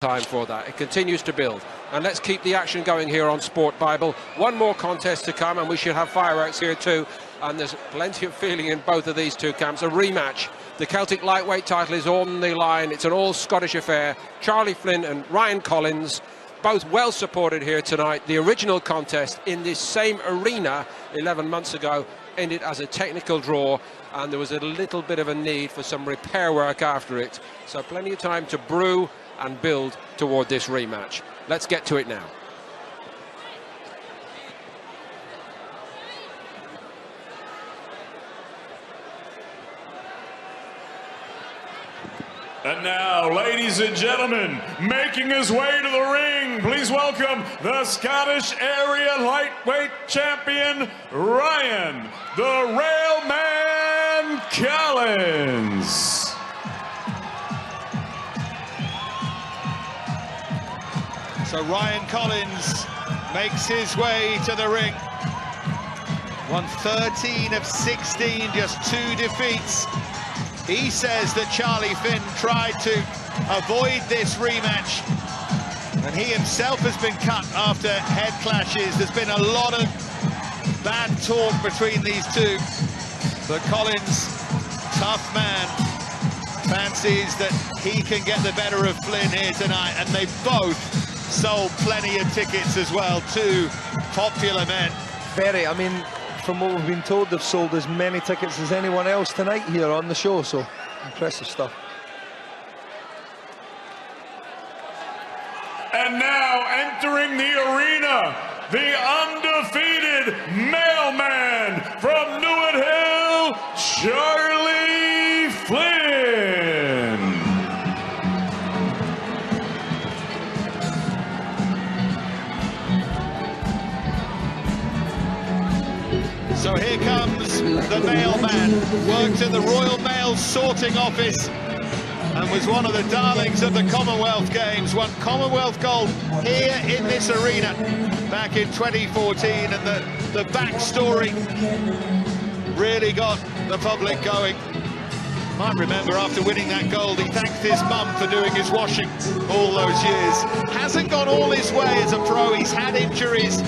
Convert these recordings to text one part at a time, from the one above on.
time for that. It continues to build, and let's keep the action going here on Sport Bible. One more contest to come, and we should have fireworks here too, and there's plenty of feeling in both of these two camps. A rematch. The Celtic lightweight title is on the line. It's an all-Scottish affair. Charlie Flynn and Ryan Collins, both well supported here tonight. The original contest in this same arena 11 months ago ended as a technical draw, and there was a little bit of a need for some repair work after it. So plenty of time to brew and build toward this rematch. Let's get to it now. And now, ladies and gentlemen, making his way to the ring, please welcome the Scottish area lightweight champion, Ryan the Railman Collins. So Ryan Collins makes his way to the ring. Won 13 of 16, just 2 defeats. He says that Charlie Flynn tried to avoid this rematch, and he himself has been cut after head clashes. There's been a lot of bad talk between these two, but Collins, tough man, fancies that he can get the better of Flynn here tonight, and they both sold plenty of tickets as well. Two popular men. Very, I mean, from what we've been told, they've sold as many tickets as anyone else tonight here on the show, so impressive stuff. And now entering the arena, the undefeated mailman from Newitt Hill, Charlie Flynn. So here comes the mailman, worked in the Royal Mail sorting office and was one of the darlings of the Commonwealth Games, won Commonwealth gold here in this arena back in 2014, and the backstory really got the public going. Might remember after winning that gold, he thanked his mum for doing his washing all those years. Hasn't gone all his way as a pro, he's had injuries,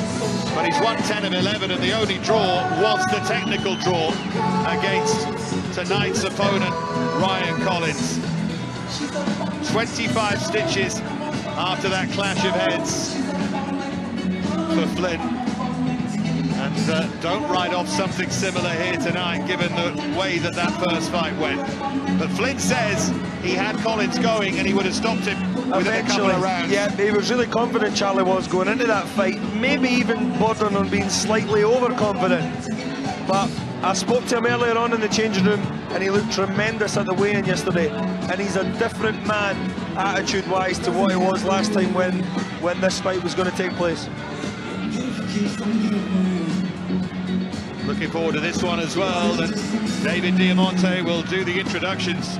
but he's won 10 of 11, and the only draw was the technical draw against tonight's opponent, Ryan Collins. 25 stitches after that clash of heads for Flynn. And don't write off something similar here tonight, given the way that first fight went. But Flynn says he had Collins going and he would have stopped him within a couple of rounds. Yeah, he was really confident, Charlie was, going into that fight, maybe even bordering on being slightly overconfident. But I spoke to him earlier on in the changing room, and he looked tremendous at the weigh-in yesterday. And he's a different man, attitude-wise, to what he was last time when this fight was going to take place. Looking forward to this one as well, and David Diamante will do the introductions.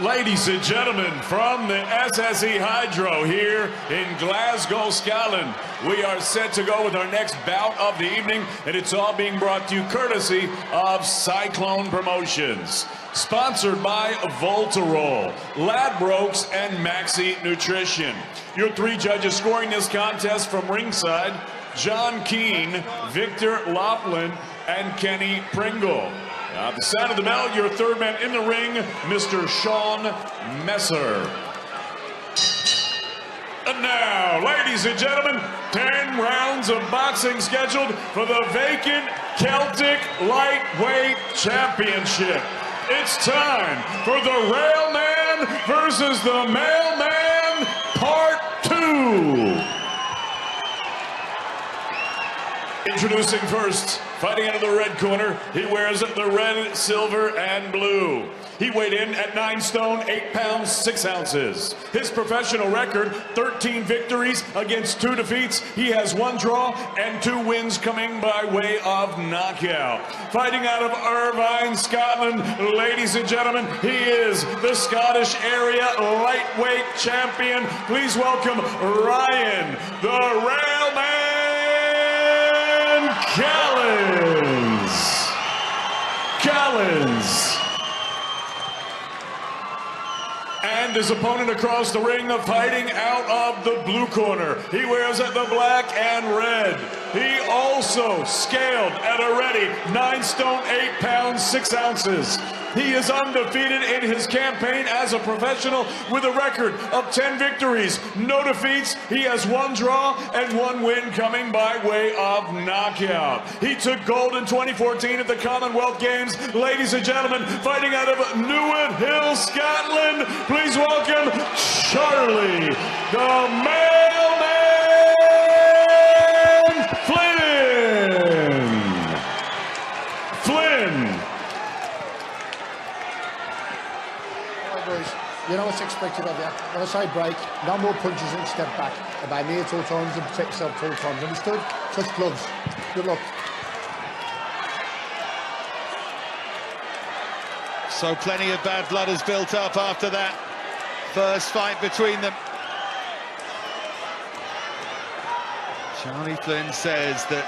Ladies and gentlemen, from the SSE Hydro here in Glasgow, Scotland, we are set to go with our next bout of the evening, and it's all being brought to you courtesy of Cyclone Promotions. Sponsored by Voltarol, Ladbrokes, and Maxi Nutrition. Your 3 judges scoring this contest from ringside: John Keane, Victor Laughlin, and Kenny Pringle. At the sound of the bell, your third man in the ring, Mr. Sean Messer. And now, ladies and gentlemen, 10 rounds of boxing scheduled for the vacant Celtic Lightweight Championship. It's time for the Railman versus the Mailman, Part 2. Introducing first, fighting out of the red corner, he wears the red, silver, and blue. He weighed in at 9 stone, 8 pounds, 6 ounces. His professional record, 13 victories against 2 defeats. He has 1 draw and 2 wins coming by way of knockout. Fighting out of Irvine, Scotland, ladies and gentlemen, he is the Scottish area lightweight champion. Please welcome Ryan the Railman Collins. And his opponent across the ring, fighting out of the blue corner. He wears the black and red. He also scaled at a ready 9 stone 8 pounds 6 ounces. He is undefeated in his campaign as a professional with a record of 10 victories, no defeats. He has 1 draw and 1 win coming by way of knockout. He took gold in 2014 at the Commonwealth Games. Ladies and gentlemen, fighting out of Newwood Hill, Scotland, please welcome Charlie, the Mailman Flynn. Flynn. You know what's expected of you. When I say break, no more punches and step back. Obey me at all times and protect yourself at all times. Understood? Touch gloves. Good luck. So plenty of bad blood has built up after that first fight between them. Charlie Flynn says that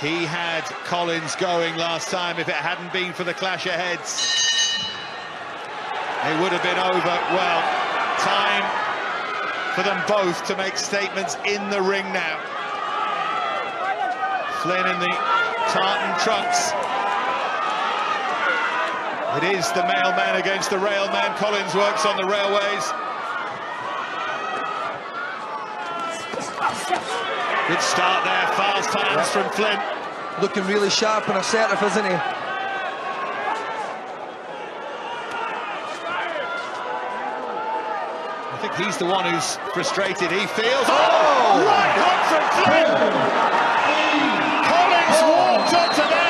he had Collins going last time. If it hadn't been for the clash of heads, it would have been over. Well, time for them both to make statements in the ring now. Flynn in the tartan trunks. It is the mailman against the railman. Collins works on the railways. Good start there, fast hands from Flynn. Looking really sharp and assertive, isn't he? I think he's the one who's frustrated. He feels... Oh! Right hook from Flynn! Collins walked onto that!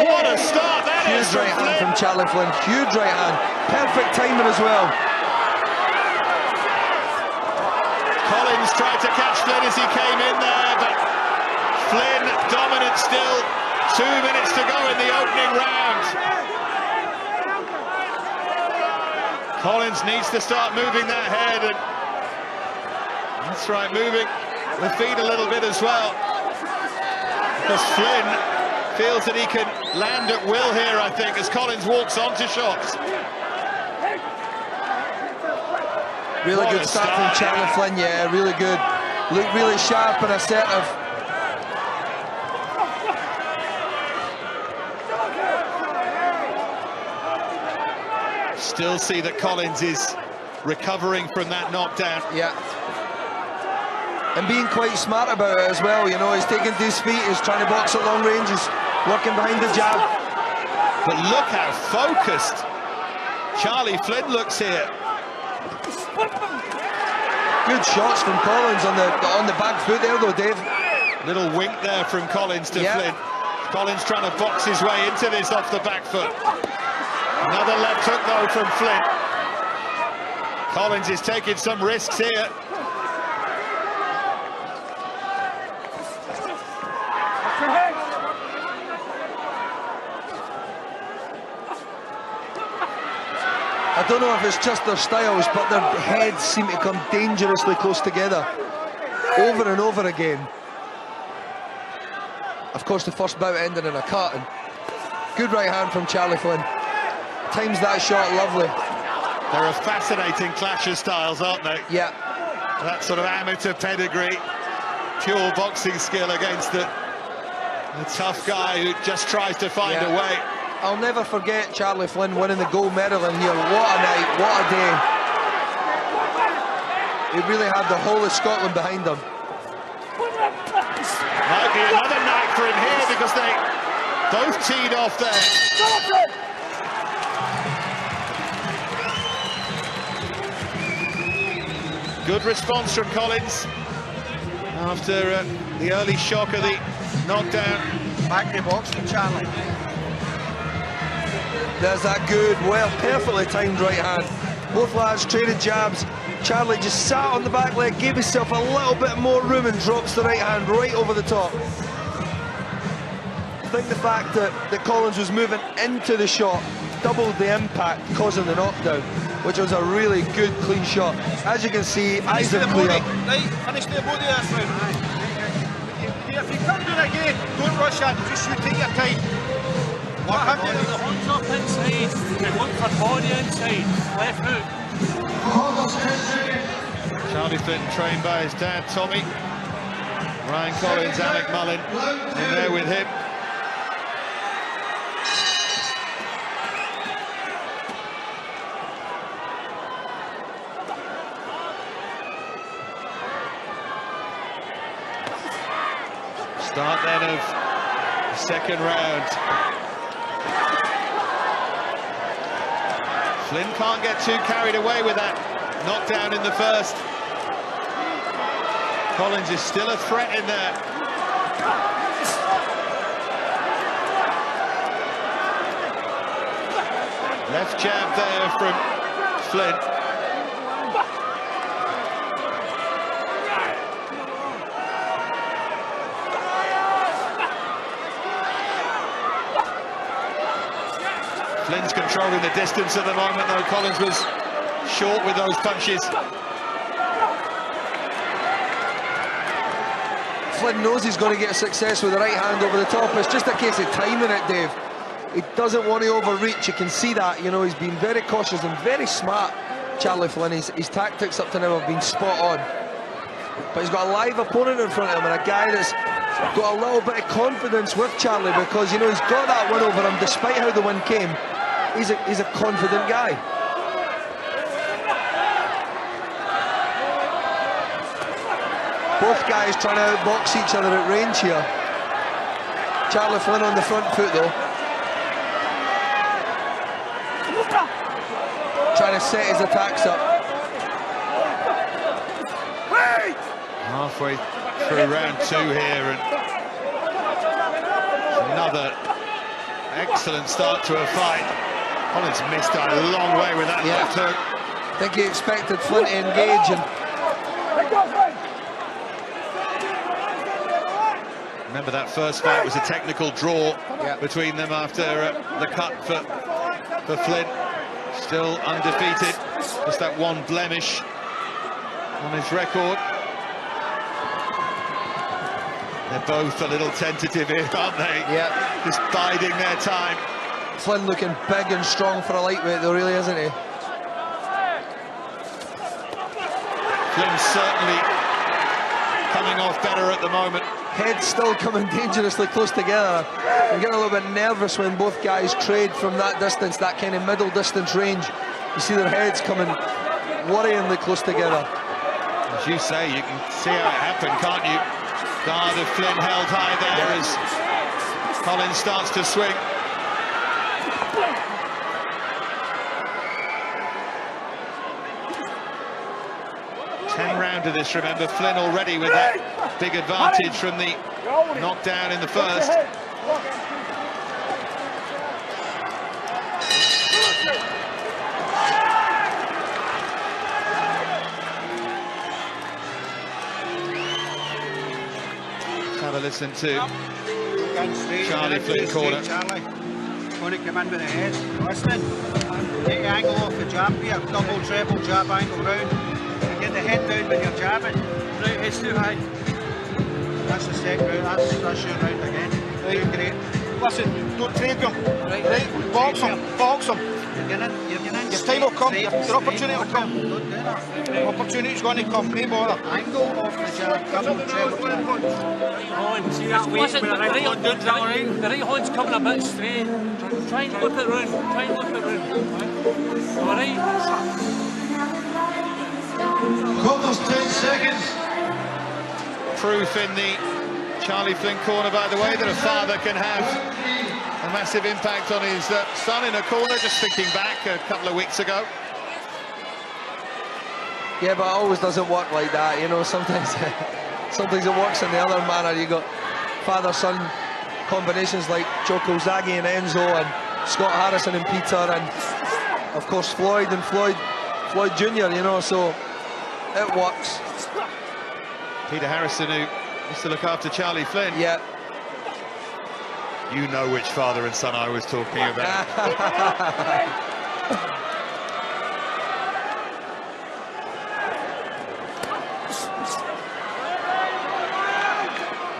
What a start that is Huge right hand from Charlie Flynn. Huge right hand. Perfect timing as well. Collins tried to catch Flynn as he came in there, but Flynn dominant still. 2 minutes to go in the opening round. Collins needs to start moving that head, and that's right, moving the feet a little bit as well, because Flynn feels that he can land at will here, I think, as Collins walks onto shots. Really good start from Charlie Flynn, yeah, really good. Looked really sharp and assertive. Still see that Collins is recovering from that knockdown. Yeah. And being quite smart about it as well, you know, he's taking to his feet, he's trying to box at long range, he's working behind the jab. But look how focused Charlie Flynn looks here. Good shots from Collins on the back foot there though, Dave. Little wink there from Collins to Flynn. Collins trying to box his way into this off the back foot. Another left hook though from Flynn. Collins is taking some risks here. I don't know if it's just their styles, but their heads seem to come dangerously close together over and over again. Of course, the first bout ended in a cut. And good right hand from Charlie Flynn. Times that shot lovely. They're a fascinating clash of styles, aren't they? Yeah. That sort of amateur pedigree, pure boxing skill against the tough guy who just tries to find a way. I'll never forget Charlie Flynn winning the gold medal in here. What a night, what a day. He really had the whole of Scotland behind him. Might be another night for him here because they both teed off there. Good response from Collins after the early shock of the knockdown. Back the box from Charlie. There's that good, well, perfectly timed right hand. Both lads traded jabs. Charlie just sat on the back leg, gave himself a little bit more room and drops the right hand right over the top. I think the fact that Collins was moving into the shot doubled the impact, causing the knockdown, which was a really good, clean shot. As you can see, eyes are clear. Right, finish the body there, Flynn. If you come down again, don't rush in, just you take your time. The horns up inside. On the inside, left hook. Charlie Flynn trained by his dad, Tommy. Ryan Collins, Alec Mullin in there with him. Start then of the second round. Flynn can't get too carried away with that knockdown in the first. Collins is still a threat in there. Left jab there from Flynn. Flynn's controlling the distance at the moment, though Collins was short with those punches. Flynn knows he's going to get success with the right hand over the top. It's just a case of timing it, Dave. He doesn't want to overreach. You can see that. You know, he's been very cautious and very smart, Charlie Flynn. His tactics up to now have been spot on. But he's got a live opponent in front of him, and a guy that's got a little bit of confidence with Charlie, because, you know, he's got that win over him despite how the win came. He's a confident guy. Both guys trying to outbox each other at range here. Charlie Flynn on the front foot, though. Trying to set his attacks up. Halfway through round two here, and another excellent start to a fight. Collins missed a long way with that left hook. I think he expected Flynn to engage, and remember that first fight was a technical draw between them after the cut for Flynn. Still undefeated, just that one blemish on his record. They're both a little tentative here, aren't they? Yeah. Just biding their time. Flynn looking big and strong for a lightweight, though, really, isn't he? Flynn certainly coming off better at the moment. Heads still coming dangerously close together. I'm getting a little bit nervous when both guys trade from that distance, that kind of middle distance range. You see their heads coming worryingly close together. As you say, you can see how it happened, can't you? Guard of Flynn held high there as Collins starts to swing. Round of this, remember, Flynn already with that big advantage from the knockdown in the first. Let's have a listen to Charlie Flynn corner. Charlie, going to come in with the head, listening, take the angle off the jab here, double, treble jab angle round. Get the head down when you're jabbing. Right, head's too high. That's the second round, that's your round again. Right. Doing great. Listen, don't trade them. Right, box them, box them. You're getting in. Your time will come, your opportunity will come. Don't do that. Opportunity's going to come, no bother. Angle off the jab, double, treble jab. On, see that weight with the right hand, the right hand's coming a bit straight. Try and look it round, Alright? Almost 10 seconds. Proof in the Charlie Flynn corner, by the way, that a father can have a massive impact on his son in a corner. Just thinking back a couple of weeks ago. Yeah, but it always doesn't work like that, you know. Sometimes it works in the other manner. You got father-son combinations like Joko Zagi and Enzo, and Scott Harrison and Peter, and of course Floyd and Floyd Jr., you know, so it works. Peter Harrison, who used to look after Charlie Flynn. Yeah. You know which father and son I was talking about.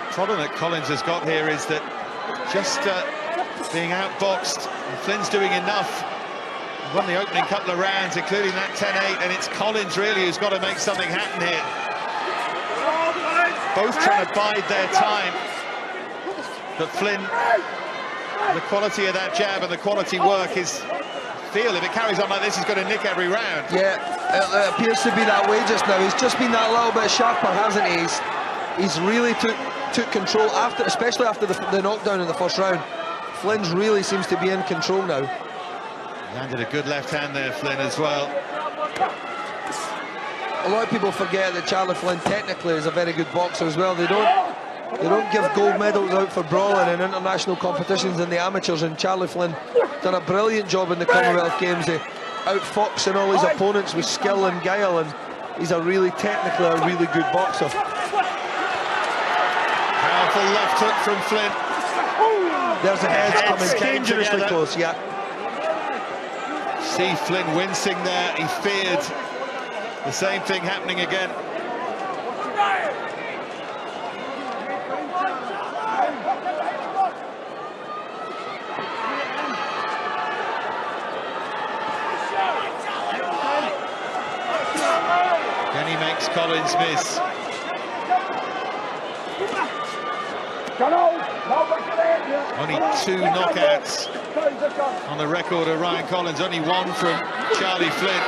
The problem that Collins has got here is that just being outboxed, and Flynn's doing enough Won the opening couple of rounds, including that 10-8, and it's Collins really who's got to make something happen here. Both trying to bide their time. But Flynn, the quality of that jab and the quality work is, feel if it carries on like this, he's going to nick every round. Yeah, it appears to be that way just now. He's just been that little bit sharper, hasn't he? He's really took control, after, especially after the knockdown in the first round. Flynn's really seems to be in control now. Landed a good left hand there, Flynn, as well. A lot of people forget that Charlie Flynn technically is a very good boxer as well. They don't give gold medals out for brawling in international competitions in the amateurs, and Charlie Flynn done a brilliant job in the Commonwealth Games, outfoxing all his opponents with skill and guile, and he's technically a really good boxer. Powerful left hook from Flynn. There's the heads coming dangerously close, yeah. See Flynn wincing there, he feared the same thing happening again. Then he makes Collins miss. Only 2 knockouts on the record of Ryan Collins, only 1 from Charlie Flynn.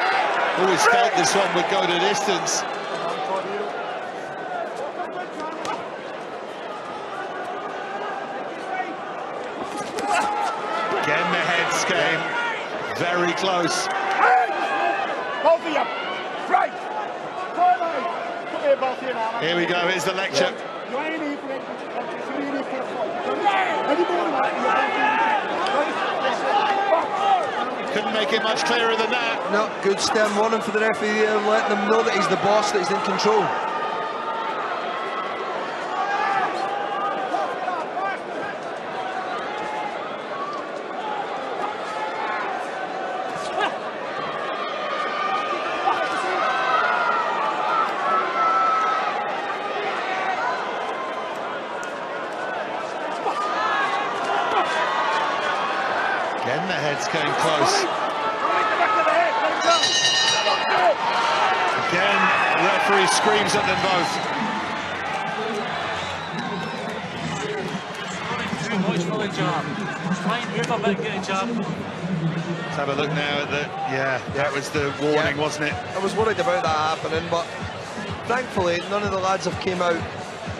Always felt this one would go to distance. Again, the heads came very close. Here we go, here's the lecture. Couldn't make it much clearer than that. No, good stern warning for the referee, letting them know that he's the boss, that he's in control. Again, the heads came close. Again, the referee screams at them both. Too much for the jab. Try and move a bit, get a jab. Let's have a look now at the... Yeah, that was the warning, wasn't it? I was worried about that happening, but thankfully none of the lads have came out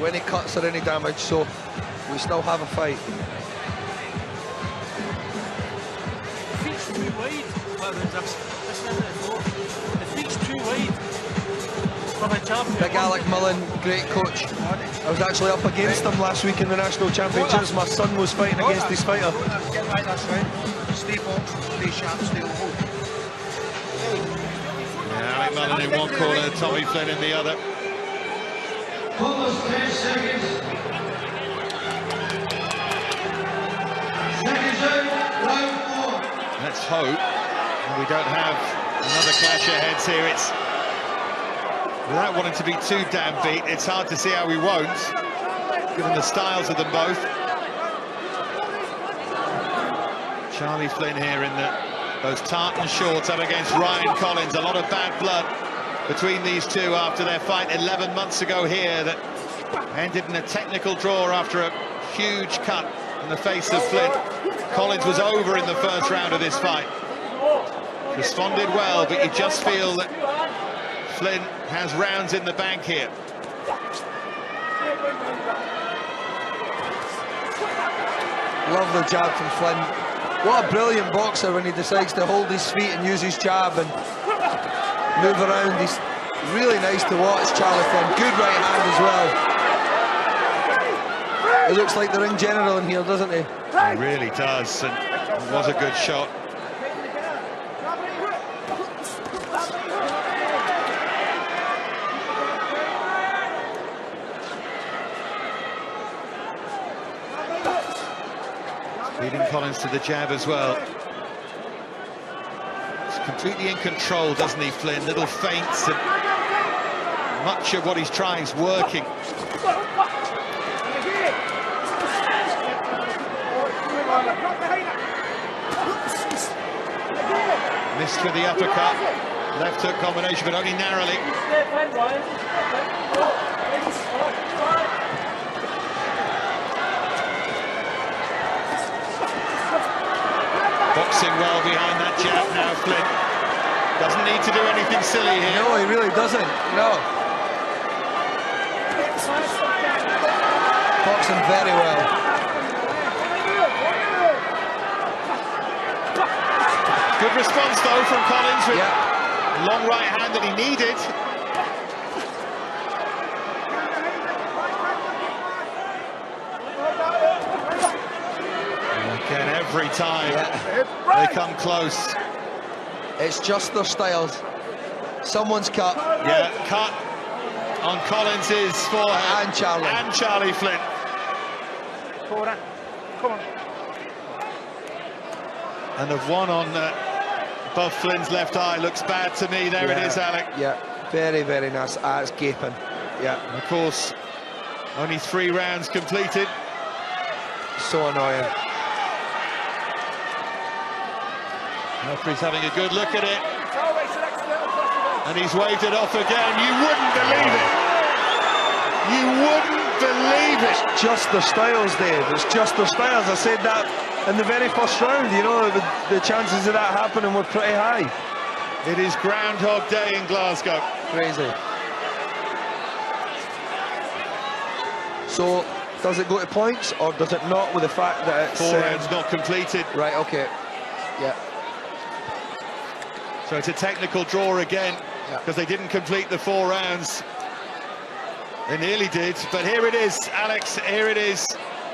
with any cuts or any damage, so we still have a fight. Too wide. The feet's too wide for the champion. Big Alec Mullen, great coach. I was actually up against him last week in the national championships. My son was fighting against his fighter. Get right, that's right. Stay box, stay sharp, stay low. Yeah, Alec Mullen in one corner, Tommy Flynn in the other. Almost 10 seconds. Seconds out, round 4. Let's hope we don't have another clash of heads here. It's, without wanting to be too damn beat, it's hard to see how we won't, given the styles of them both. Charlie Flynn here in those tartan shorts up against Ryan Collins. A lot of bad blood between these two after their fight 11 months ago here that ended in a technical draw after a huge cut in the face of Flynn. Collins was over in the first round of this fight. Responded well, but you just feel that Flynn has rounds in the bank here. Lovely jab from Flynn. What a brilliant boxer when he decides to hold his feet and use his jab and move around. He's really nice to watch, Charlie Flynn. Good right hand as well. It looks like the ring general in here, doesn't he? He really does, and it was a good shot. Leading Collins to the jab as well. He's completely in control, doesn't he, Flynn? Little feints, and much of what he's trying is working. Missed with the uppercut. Left hook combination, but only narrowly. Boxing well behind that jab now, Flynn. Doesn't need to do anything silly here. No, he really doesn't. No. Boxing very well. Good response though from Collins with a long right hand that he needed. And again, every time they come close. It's just their styles. Someone's cut. Yeah, cut on Collins's forehead. And Charlie. And Charlie Flynn. Come on. And of one on above Flynn's left eye. Looks bad to me. There it is, Alec. Yeah, very, very nice. It's gaping. Yeah. And of course, only 3 rounds completed. So annoying. Referee's having a good look at it. And he's waved it off again. You wouldn't believe it. You wouldn't believe it. It's just their styles, Dave. It's just their styles. I said that in the very first round. You know, the chances of that happening were pretty high. It is Groundhog Day in Glasgow. Crazy. So, does it go to points or does it not, with the fact that it's 4 rounds not completed? Right, okay. Yeah. So it's a technical draw again, because they didn't complete the 4 rounds. They nearly did, but here it is, Alex, here it is.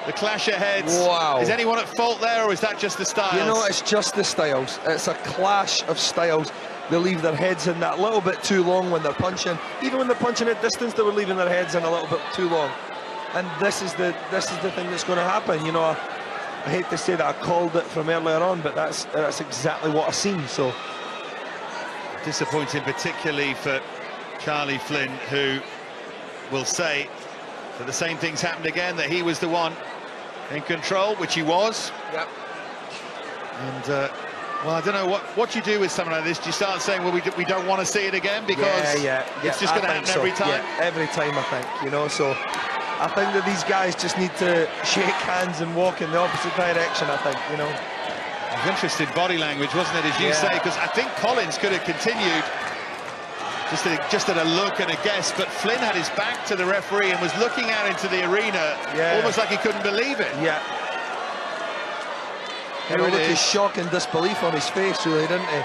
The clash of heads. Wow. Is anyone at fault there, or is that just the styles? You know, it's just the styles. It's a clash of styles. They leave their heads in that little bit too long when they're punching. Even when they're punching at distance, they were leaving their heads in a little bit too long. And this is the thing that's going to happen. You know, I hate to say that I called it from earlier on, but that's exactly what I've seen. So disappointing, particularly for Charlie Flynn, who will say that the same things happened again, that he was the one in control, which he was. Yep. And well, I don't know what you do with something like this. Do you start saying, well, we don't want to see it again, because it's just going to happen every time? Yeah, every time, I think, you know. So I think that these guys just need to shake hands and walk in the opposite direction, I think, you know. It was interesting body language, wasn't it, as you say, because I think Collins could have continued just at a look and a guess, but Flynn had his back to the referee and was looking out into the arena, almost like he couldn't believe it. Yeah. He looked his shock and disbelief on his face, really, didn't he?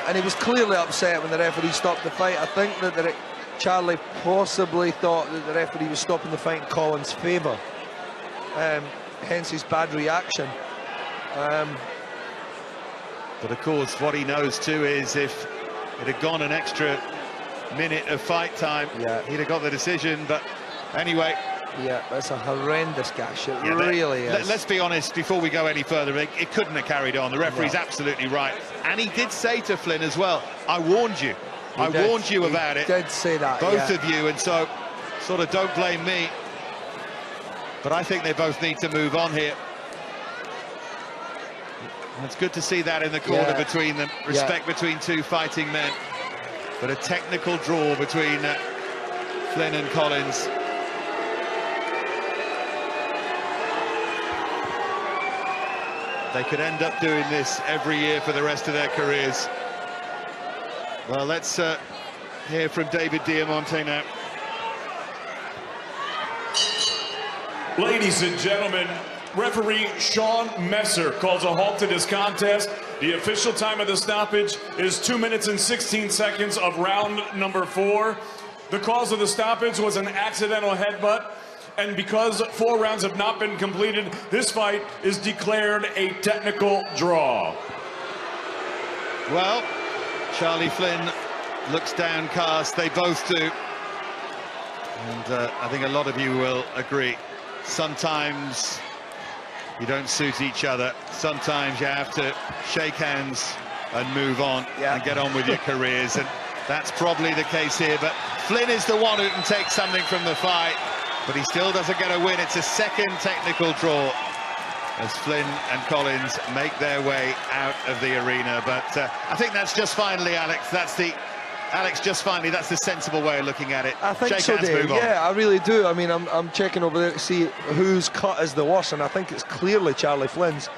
And he was clearly upset when the referee stopped the fight. I think that Charlie possibly thought that the referee was stopping the fight in Collins' favour, hence his bad reaction. But of course, what he knows too is if it had gone an extra minute of fight time, he'd have got the decision. But anyway, yeah, that's a horrendous gash. It really is. Let's be honest, before we go any further, it couldn't have carried on. The referee's absolutely right. And he did say to Flynn as well, I warned you. I warned you about it. He did say that, both of you, and so sort of don't blame me. But I think they both need to move on here. And it's good to see that in the corner between them. Respect between two fighting men. But a technical draw between Flynn and Collins. They could end up doing this every year for the rest of their careers. Well, let's hear from David Diamante now. Ladies and gentlemen, referee Sean Messer calls a halt to this contest. The official time of the stoppage is 2 minutes and 16 seconds of round number 4. The cause of the stoppage was an accidental headbutt, and because 4 rounds have not been completed, this fight is declared a technical draw. Well, Charlie Flynn looks downcast, they both do. And I think a lot of you will agree. Sometimes you don't suit each other. Sometimes you have to shake hands and move on and get on with your careers. And that's probably the case here. But Flynn is the one who can take something from the fight, but he still doesn't get a win. It's a second technical draw. as Flynn and Collins make their way out of the arena. But I think that's just finally, Alex. That's the sensible way of looking at it. I think Shake so, hands, Dave. move on. Yeah, I really do. I mean, I'm checking over there to see whose cut is the worst, and I think it's clearly Charlie Flynn's.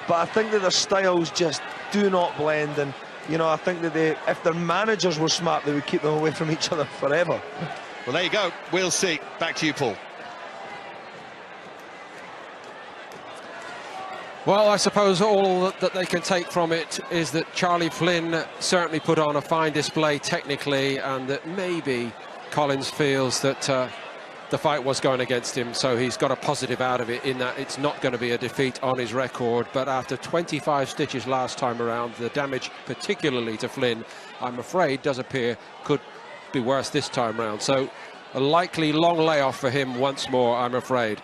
But I think that their styles just do not blend, and you know, I think that if their managers were smart, they would keep them away from each other forever. Well, there you go. We'll see. Back to you, Paul. Well, I suppose all that they can take from it is that Charlie Flynn certainly put on a fine display technically, and that maybe Collins feels that the fight was going against him, so he's got a positive out of it in that it's not going to be a defeat on his record. But after 25 stitches last time around, the damage, particularly to Flynn, I'm afraid does appear could be worse this time round. So a likely long layoff for him once more, I'm afraid.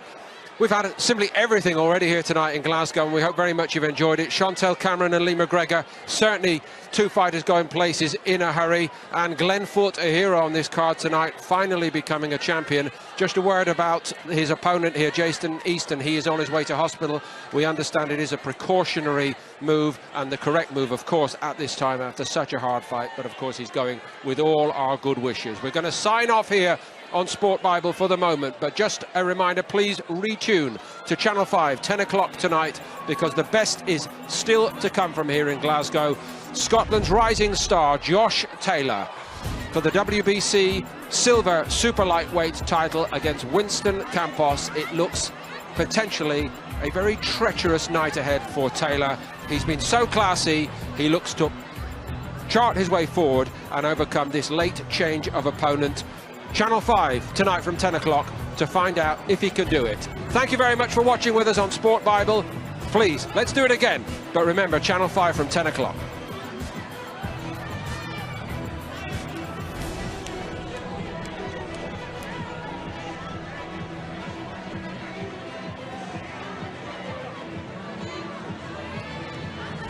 We've had simply everything already here tonight in Glasgow, and we hope very much you've enjoyed it. Chantel Cameron and Lee McGregor, certainly two fighters going places in a hurry. And Glenn Foote, a hero on this card tonight, finally becoming a champion. Just a word about his opponent here, Jason Easton. He is on his way to hospital. We understand it is a precautionary move, and the correct move, of course, at this time after such a hard fight. But, of course, he's going with all our good wishes. We're going to sign off here on Sport Bible for the moment, but just a reminder, please retune to Channel 5, 10 o'clock tonight, because the best is still to come from here in Glasgow. Scotland's rising star, Josh Taylor, for the WBC Silver Super Lightweight title against Winston Campos. It looks potentially a very treacherous night ahead for Taylor. He's been so classy, he looks to chart his way forward and overcome this late change of opponent. Channel 5 tonight from 10 o'clock to find out if he can do it. Thank you very much for watching with us on Sport Bible. Please, let's do it again. But remember, Channel 5 from 10 o'clock.